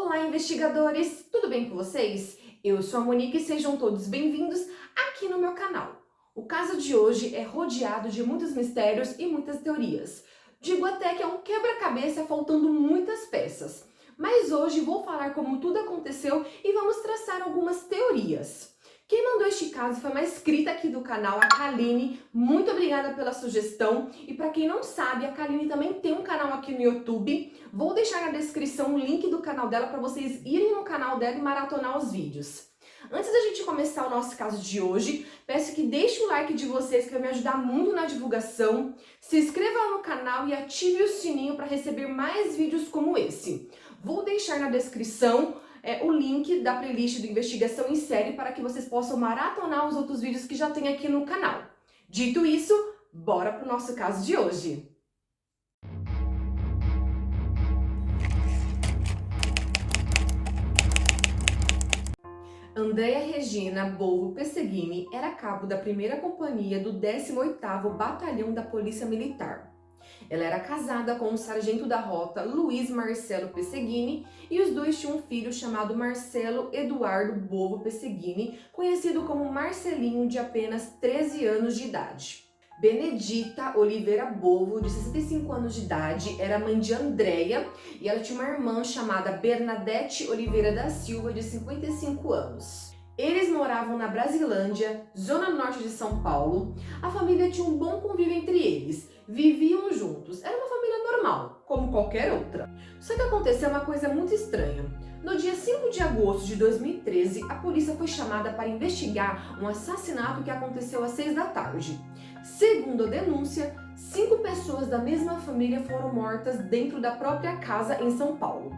Olá, investigadores! Tudo bem com vocês? Eu sou a Monique e sejam todos bem-vindos aqui no meu canal. O caso de hoje é rodeado de muitos mistérios e muitas teorias. Digo até que é um quebra-cabeça faltando muitas peças. Mas hoje vou falar como tudo aconteceu e vamos traçar algumas teorias. Quem mandou este caso foi uma inscrita aqui do canal, a Kaline. Muito obrigada pela sugestão. E para quem não sabe, a Kaline também tem um canal aqui no YouTube. Vou deixar na descrição o link do canal dela para vocês irem no canal dela e maratonar os vídeos. Antes da gente começar o nosso caso de hoje, peço que deixe o like de vocês, que vai me ajudar muito na divulgação. Se inscreva no canal e ative o sininho para receber mais vídeos como esse. Vou deixar na descrição o link da playlist do Investigação em Série para que vocês possam maratonar os outros vídeos que já tem aqui no canal. Dito isso, bora pro nosso caso de hoje. Andrea Regina Bovo Pesseguini era cabo da 1ª Companhia do 18º Batalhão da Polícia Militar. Ela era casada com o sargento da rota Luiz Marcelo Pesseguini e os dois tinham um filho chamado Marcelo Eduardo Bovo Pesseguini, conhecido como Marcelinho, de apenas 13 anos de idade. Benedita Oliveira Bovo, de 65 anos de idade, era mãe de Andrea e ela tinha uma irmã chamada Bernadette Oliveira da Silva, de 55 anos. Eles moravam na Brasilândia, zona norte de São Paulo. A família tinha um bom convívio entre eles, viviam juntos. Era uma família normal, como qualquer outra. Só que aconteceu uma coisa muito estranha. No dia 5 de agosto de 2013, a polícia foi chamada para investigar um assassinato que aconteceu às 6 da tarde. Segundo a denúncia, 5 pessoas da mesma família foram mortas dentro da própria casa em São Paulo.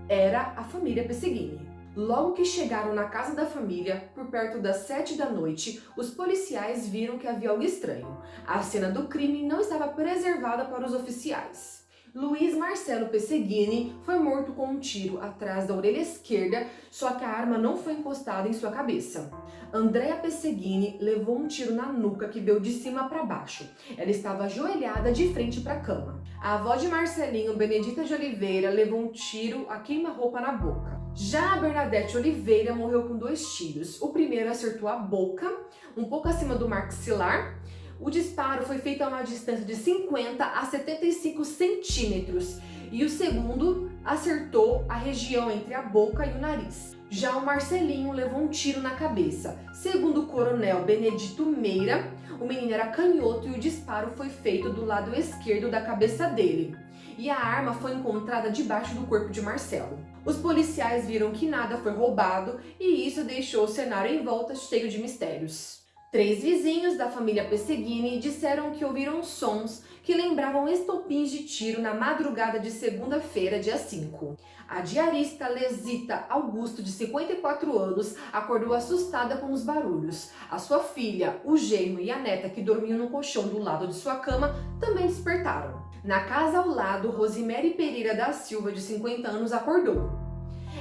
Era a família Pesseguini. Logo que chegaram na casa da família, por perto das 7 da noite, os policiais viram que havia algo estranho. A cena do crime não estava preservada para os oficiais. Luiz Marcelo Pesseguini foi morto com um tiro atrás da orelha esquerda, só que a arma não foi encostada em sua cabeça. Andrea Pesseguini levou um tiro na nuca que veio de cima para baixo. Ela estava ajoelhada de frente para a cama. A avó de Marcelinho, Benedita de Oliveira, levou um tiro a queima-roupa na boca. Já a Bernadette Oliveira morreu com 2 tiros. O primeiro acertou a boca, um pouco acima do maxilar. O disparo foi feito a uma distância de 50 a 75 centímetros e o segundo acertou a região entre a boca e o nariz. Já o Marcelinho levou um tiro na cabeça. Segundo o coronel Benedito Meira, o menino era canhoto e o disparo foi feito do lado esquerdo da cabeça dele. E a arma foi encontrada debaixo do corpo de Marcelo. Os policiais viram que nada foi roubado e isso deixou o cenário em volta cheio de mistérios. 3 vizinhos da família Pesseguini disseram que ouviram sons que lembravam estopins de tiro na madrugada de segunda-feira, dia 5. A diarista Lesita Augusto, de 54 anos, acordou assustada com os barulhos. A sua filha, o genro e a neta, que dormiam no colchão do lado de sua cama, também despertaram. Na casa ao lado, Rosemary Pereira da Silva, de 50 anos, acordou.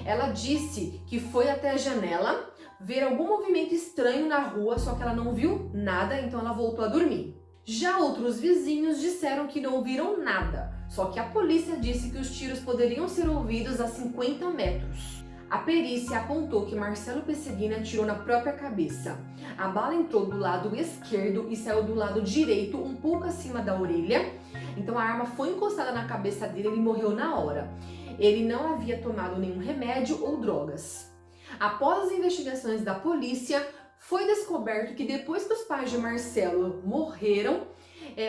Ela disse que foi até a janela ver algum movimento estranho na rua, só que ela não viu nada, então ela voltou a dormir. Já outros vizinhos disseram que não viram nada, só que a polícia disse que os tiros poderiam ser ouvidos a 50 metros. A perícia apontou que Marcelo Pesseguini atirou na própria cabeça. A bala entrou do lado esquerdo e saiu do lado direito, um pouco acima da orelha. Então a arma foi encostada na cabeça dele e ele morreu na hora. Ele não havia tomado nenhum remédio ou drogas. Após as investigações da polícia, foi descoberto que depois que os pais de Marcelo morreram,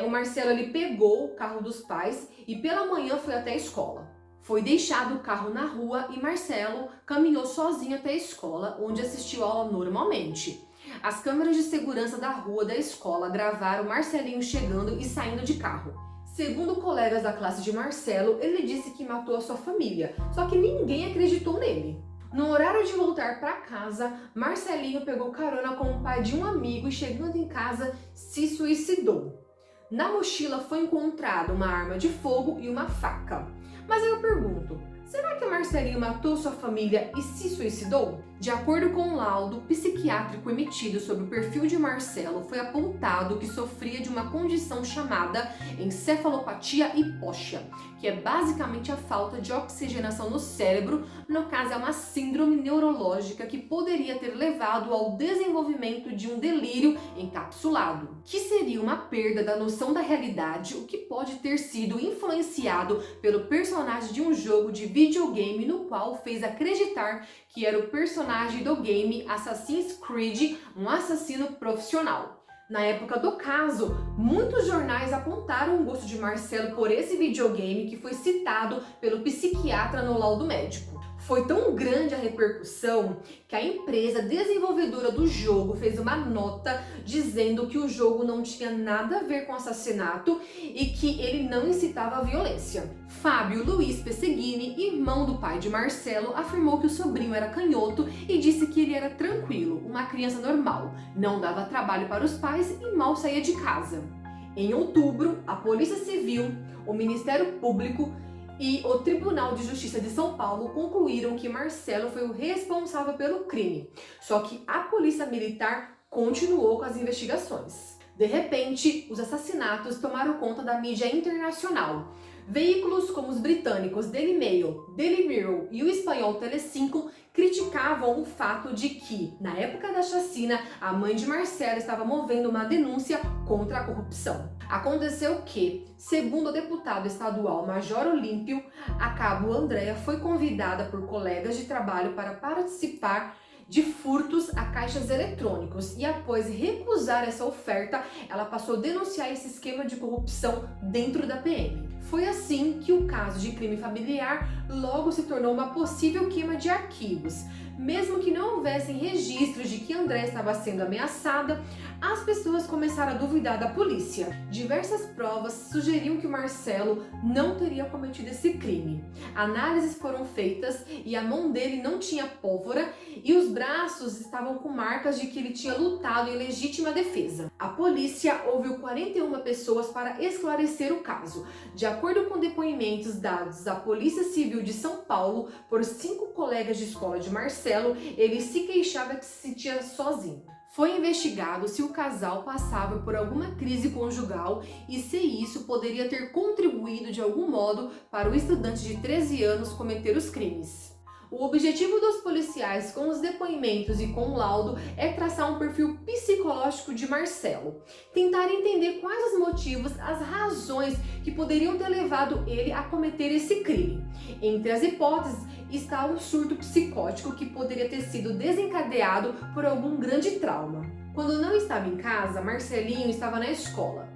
o Marcelo ele pegou o carro dos pais e pela manhã foi até a escola. Foi deixado o carro na rua e Marcelo caminhou sozinho até a escola, onde assistiu a aula normalmente. As câmeras de segurança da rua da escola gravaram Marcelinho chegando e saindo de carro. Segundo colegas da classe de Marcelo, ele disse que matou a sua família, só que ninguém acreditou nele. No horário de voltar para casa, Marcelinho pegou carona com o pai de um amigo e, chegando em casa, se suicidou. Na mochila foi encontrada uma arma de fogo e uma faca. Mas aí eu pergunto, Será que Marcelinho matou sua família e se suicidou? De acordo com o laudo psiquiátrico emitido sobre o perfil de Marcelo, foi apontado que sofria de uma condição chamada encefalopatia hipóxia, que é basicamente a falta de oxigenação no cérebro. No caso, é uma síndrome neurológica que poderia ter levado ao desenvolvimento de um delírio encapsulado, que seria uma perda da noção da realidade, o que pode ter sido influenciado pelo personagem de um jogo de videogame no qual fez acreditar que era o personagem do game Assassin's Creed, um assassino profissional. Na época do caso, muitos jornais apontaram o gosto de Marcelo por esse videogame que foi citado pelo psiquiatra no laudo médico. Foi tão grande a repercussão que a empresa desenvolvedora do jogo fez uma nota dizendo que o jogo não tinha nada a ver com assassinato e que ele não incitava a violência. Fábio Luiz Pesseguini, irmão do pai de Marcelo, afirmou que o sobrinho era canhoto e disse que ele era tranquilo, uma criança normal, não dava trabalho para os pais e mal saía de casa. Em outubro, a Polícia Civil, o Ministério Público e o Tribunal de Justiça de São Paulo concluíram que Marcelo foi o responsável pelo crime. Só que a Polícia Militar continuou com as investigações. De repente, os assassinatos tomaram conta da mídia internacional. Veículos como os britânicos Daily Mail, Daily Mirror e o espanhol Telecinco criticavam o fato de que, na época da chacina, a mãe de Marcelo estava movendo uma denúncia contra a corrupção. Aconteceu que, segundo o deputado estadual Major Olímpio, a cabo Andréa foi convidada por colegas de trabalho para participar de furtos a caixas eletrônicos e após recusar essa oferta, ela passou a denunciar esse esquema de corrupção dentro da PM. Foi assim que o caso de crime familiar logo se tornou uma possível queima de arquivos. Mesmo que não houvessem registros de que André estava sendo ameaçada, as pessoas começaram a duvidar da polícia. Diversas provas sugeriam que o Marcelo não teria cometido esse crime. Análises foram feitas e a mão dele não tinha pólvora e os braços estavam com marcas de que ele tinha lutado em legítima defesa. A polícia ouviu 41 pessoas para esclarecer o caso. De acordo com depoimentos dados à Polícia Civil de São Paulo por 5 colegas de escola de Marcelo, ele se queixava que se sentia sozinho. Foi investigado se o casal passava por alguma crise conjugal e se isso poderia ter contribuído de algum modo para o estudante de 13 anos cometer os crimes. O objetivo dos policiais com os depoimentos e com o laudo é traçar um perfil psicológico de Marcelo, tentar entender quais os motivos, as razões que poderiam ter levado ele a cometer esse crime. Entre as hipóteses está o surto psicótico que poderia ter sido desencadeado por algum grande trauma. Quando não estava em casa, Marcelinho estava na escola.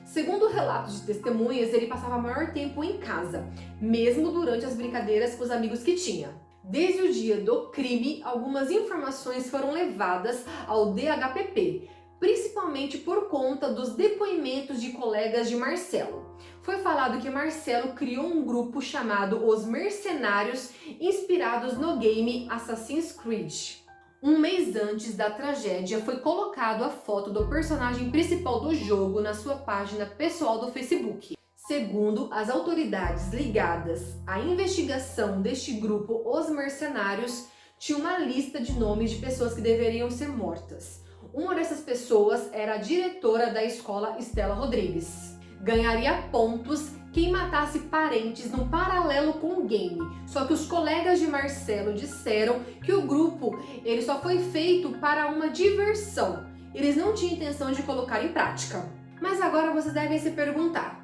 Segundo relatos de testemunhas, ele passava maior tempo em casa, mesmo durante as brincadeiras com os amigos que tinha. Desde o dia do crime, algumas informações foram levadas ao DHPP, principalmente por conta dos depoimentos de colegas de Marcelo. Foi falado que Marcelo criou um grupo chamado Os Mercenários, inspirados no game Assassin's Creed. Um mês antes da tragédia, foi colocado a foto do personagem principal do jogo na sua página pessoal do Facebook. Segundo as autoridades ligadas à investigação deste grupo, os mercenários tinham uma lista de nomes de pessoas que deveriam ser mortas. Uma dessas pessoas era a diretora da escola, Estela Rodrigues. Ganharia pontos quem matasse parentes no paralelo com o game. Só que os colegas de Marcelo disseram que o grupo ele só foi feito para uma diversão. Eles não tinham intenção de colocar em prática. Mas agora vocês devem se perguntar: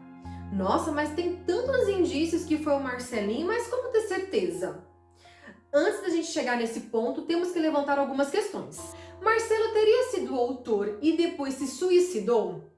nossa, mas tem tantos indícios que foi o Marcelinho, mas como ter certeza? Antes da gente chegar nesse ponto, temos que levantar algumas questões. Marcelo teria sido o autor e depois se suicidou?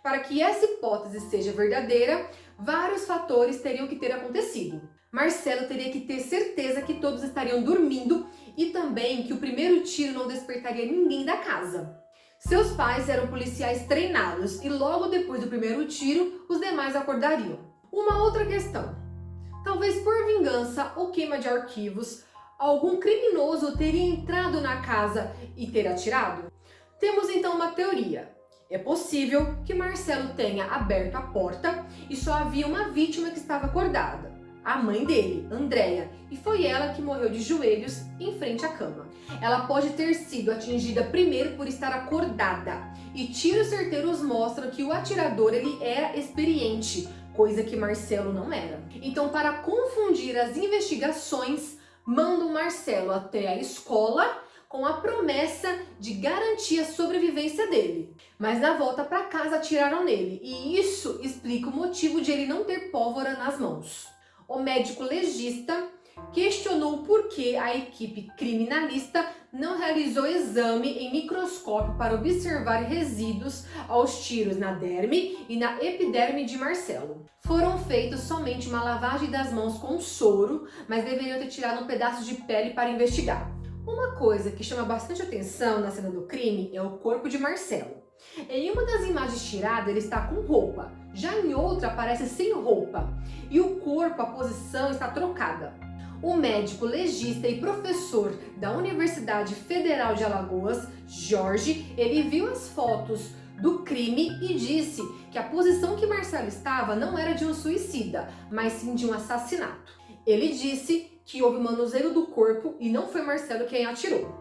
Para que essa hipótese seja verdadeira, vários fatores teriam que ter acontecido. Marcelo teria que ter certeza que todos estariam dormindo e também que o primeiro tiro não despertaria ninguém da casa. Seus pais eram policiais treinados e logo depois do primeiro tiro, os demais acordariam. Uma outra questão: talvez por vingança ou queima de arquivos, algum criminoso teria entrado na casa e ter atirado? Temos então uma teoria. É possível que Marcelo tenha aberto a porta e só havia uma vítima que estava acordada. a mãe dele, Andréia, e foi ela que morreu de joelhos em frente à cama. Ela pode ter sido atingida primeiro por estar acordada, e tiros certeiros mostram que o atirador ele era experiente, coisa que Marcelo não era. Então, para confundir as investigações, mandam Marcelo até a escola com a promessa de garantir a sobrevivência dele. Mas na volta para casa atiraram nele, e isso explica o motivo de ele não ter pólvora nas mãos. O médico legista questionou por que a equipe criminalista não realizou exame em microscópio para observar resíduos aos tiros na derme e na epiderme de Marcelo. Foram feitos somente uma lavagem das mãos com soro, mas deveriam ter tirado um pedaço de pele para investigar. Uma coisa que chama bastante atenção na cena do crime é o corpo de Marcelo. Em uma das imagens tiradas, ele está com roupa, já em outra aparece sem roupa, e o corpo, a posição está trocada. O médico legista e professor da Universidade Federal de Alagoas, Jorge, ele viu as fotos do crime e disse que a posição que Marcelo estava não era de um suicida, mas sim de um assassinato. Ele disse que houve manuseio do corpo e não foi Marcelo quem atirou.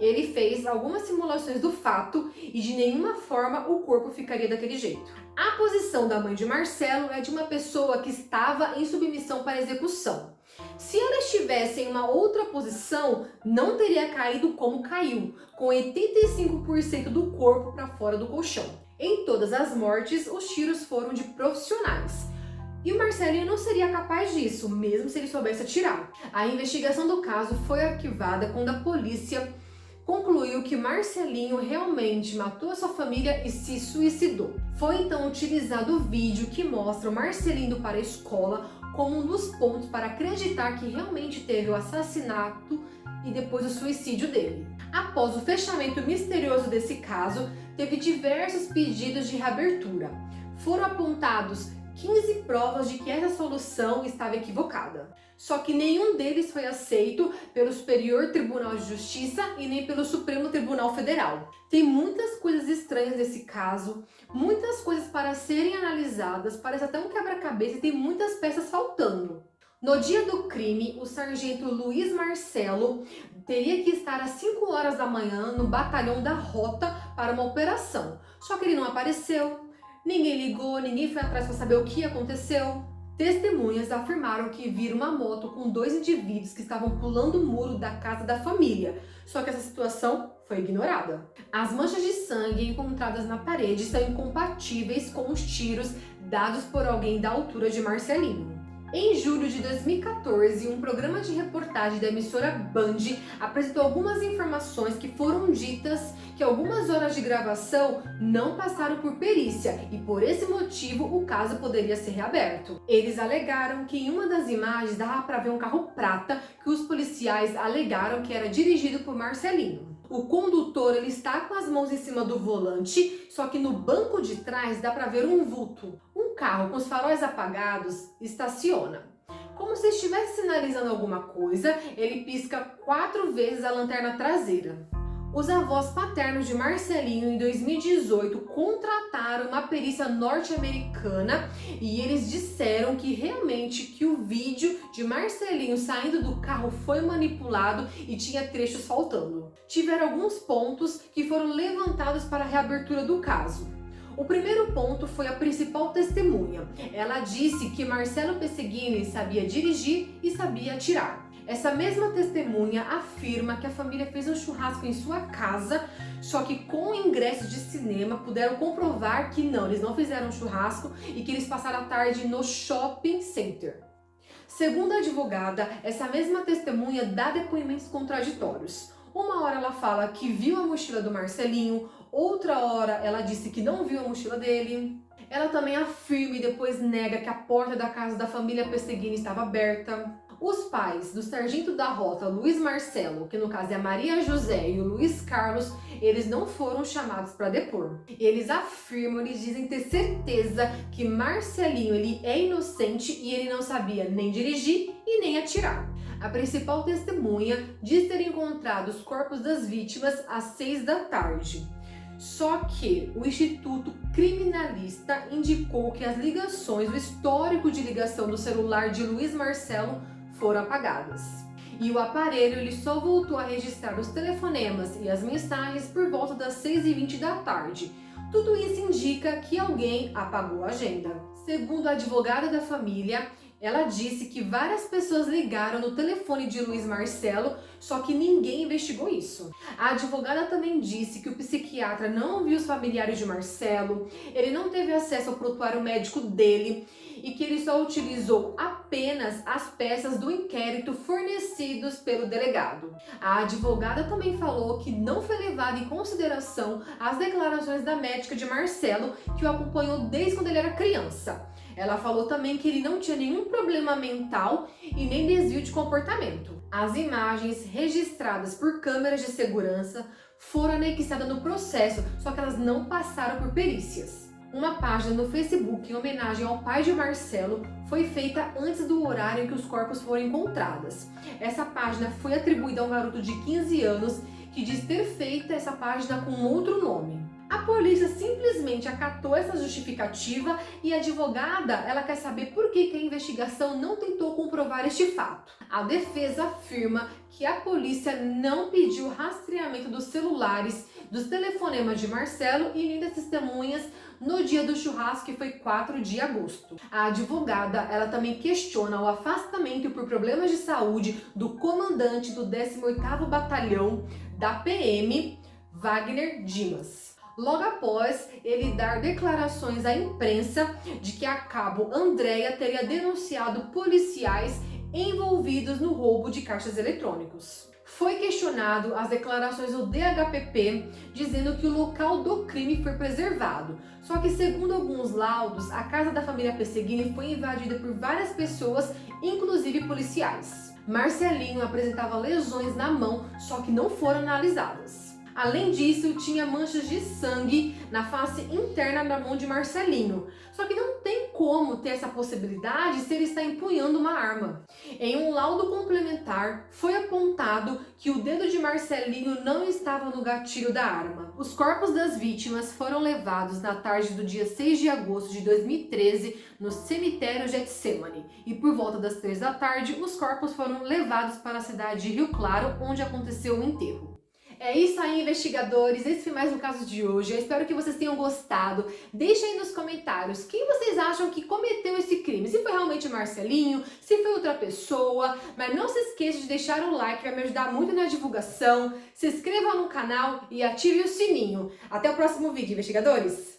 Ele fez algumas simulações do fato e de nenhuma forma o corpo ficaria daquele jeito. A posição da mãe de Marcelo é de uma pessoa que estava em submissão para execução. Se ela estivesse em uma outra posição, não teria caído como caiu, com 85% do corpo para fora do colchão. Em todas as mortes, os tiros foram de profissionais. E o Marcelinho não seria capaz disso, mesmo se ele soubesse atirar. A investigação do caso foi arquivada quando a polícia concluiu que Marcelinho realmente matou a sua família e se suicidou. Foi então utilizado o vídeo que mostra o Marcelinho indo para a escola como um dos pontos para acreditar que realmente teve o assassinato e depois o suicídio dele. Após o fechamento misterioso desse caso, teve diversos pedidos de reabertura. Foram apontados 15 provas de que essa solução estava equivocada. Só que nenhum deles foi aceito pelo Superior Tribunal de Justiça e nem pelo Supremo Tribunal Federal. Tem muitas coisas estranhas nesse caso, muitas coisas para serem analisadas, parece até um quebra-cabeça e tem muitas peças faltando. No dia do crime, o sargento Luiz Marcelo teria que estar às 5 horas da manhã no batalhão da Rota para uma operação. Só que ele não apareceu. Ninguém ligou, ninguém foi atrás para saber o que aconteceu. Testemunhas afirmaram que viram uma moto com 2 indivíduos que estavam pulando o muro da casa da família, só que essa situação foi ignorada. As manchas de sangue encontradas na parede são incompatíveis com os tiros dados por alguém da altura de Marcelinho. Em julho de 2014, um programa de reportagem da emissora Band apresentou algumas informações que foram ditas que algumas horas de gravação não passaram por perícia e por esse motivo o caso poderia ser reaberto. Eles alegaram que em uma das imagens dava para ver um carro prata que os policiais alegaram que era dirigido por Marcelinho. O condutor ele está com as mãos em cima do volante, só que no banco de trás dá para ver um vulto. Um carro com os faróis apagados estaciona. Como se estivesse sinalizando alguma coisa, ele pisca 4 vezes a lanterna traseira. Os avós paternos de Marcelinho, em 2018, contrataram uma perícia norte-americana e eles disseram que realmente que o vídeo de Marcelinho saindo do carro foi manipulado e tinha trechos faltando. Tiveram alguns pontos que foram levantados para a reabertura do caso. O primeiro ponto foi a principal testemunha. Ela disse que Marcelo Pesseguini sabia dirigir e sabia atirar. Essa mesma testemunha afirma que a família fez um churrasco em sua casa, só que com ingressos de cinema puderam comprovar que não, eles não fizeram um churrasco e que eles passaram a tarde no shopping center. Segundo a advogada, essa mesma testemunha dá depoimentos contraditórios. Uma hora ela fala que viu a mochila do Marcelinho, outra hora ela disse que não viu a mochila dele. Ela também afirma e depois nega que a porta da casa da família Pesseguini estava aberta. Os pais do sargento da Rota, Luiz Marcelo, que no caso é a Maria José e o Luiz Carlos, eles não foram chamados para depor. Eles afirmam, eles dizem ter certeza que Marcelinho ele é inocente e ele não sabia nem dirigir e nem atirar. A principal testemunha diz ter encontrado os corpos das vítimas às 6 da tarde. Só que o Instituto Criminalista indicou que as ligações, o histórico de ligação do celular de Luiz Marcelo foram apagadas. E o aparelho ele só voltou a registrar os telefonemas e as mensagens por volta das 6h20 da tarde. Tudo isso indica que alguém apagou a agenda. Segundo a advogada da família, ela disse que várias pessoas ligaram no telefone de Luiz Marcelo, só que ninguém investigou isso. A advogada também disse que o psiquiatra não viu os familiares de Marcelo, ele não teve acesso ao prontuário médico dele e que ele só utilizou apenas as peças do inquérito fornecidos pelo delegado. A advogada também falou que não foi levada em consideração as declarações da médica de Marcelo, que o acompanhou desde quando ele era criança. Ela falou também que ele não tinha nenhum problema mental e nem desvio de comportamento. As imagens registradas por câmeras de segurança foram anexadas no processo, só que elas não passaram por perícias. Uma página no Facebook em homenagem ao pai de Marcelo foi feita antes do horário em que os corpos foram encontrados. Essa página foi atribuída a um garoto de 15 anos que diz ter feito essa página com outro nome. A polícia simplesmente acatou essa justificativa e a advogada ela quer saber por que a investigação não tentou comprovar este fato. A defesa afirma que a polícia não pediu rastreamento dos celulares, dos telefonemas de Marcelo e nem das testemunhas no dia do churrasco, que foi 4 de agosto. A advogada ela também questiona o afastamento por problemas de saúde do comandante do 18º Batalhão da PM, Wagner Dimas. Logo após ele dar declarações à imprensa de que a cabo Andréia teria denunciado policiais envolvidos no roubo de caixas eletrônicos. Foi questionado as declarações do DHPP, dizendo que o local do crime foi preservado. Só que, segundo alguns laudos, a casa da família Pesseguini foi invadida por várias pessoas, inclusive policiais. Marcelinho apresentava lesões na mão, só que não foram analisadas. Além disso, tinha manchas de sangue na face interna da mão de Marcelinho. Só que não tem como ter essa possibilidade se ele está empunhando uma arma. Em um laudo complementar, foi apontado que o dedo de Marcelinho não estava no gatilho da arma. Os corpos das vítimas foram levados na tarde do dia 6 de agosto de 2013 no cemitério Getsemane. E por volta das 3 da tarde, os corpos foram levados para a cidade de Rio Claro, onde aconteceu o enterro. É isso aí, investigadores, esse foi mais um caso de hoje. Eu espero que vocês tenham gostado. Deixem aí nos comentários quem vocês acham que cometeu esse crime. Se foi realmente o Marcelinho, se foi outra pessoa. Mas não se esqueça de deixar o like, vai me ajudar muito na divulgação. Se inscreva no canal e ative o sininho. Até o próximo vídeo, investigadores!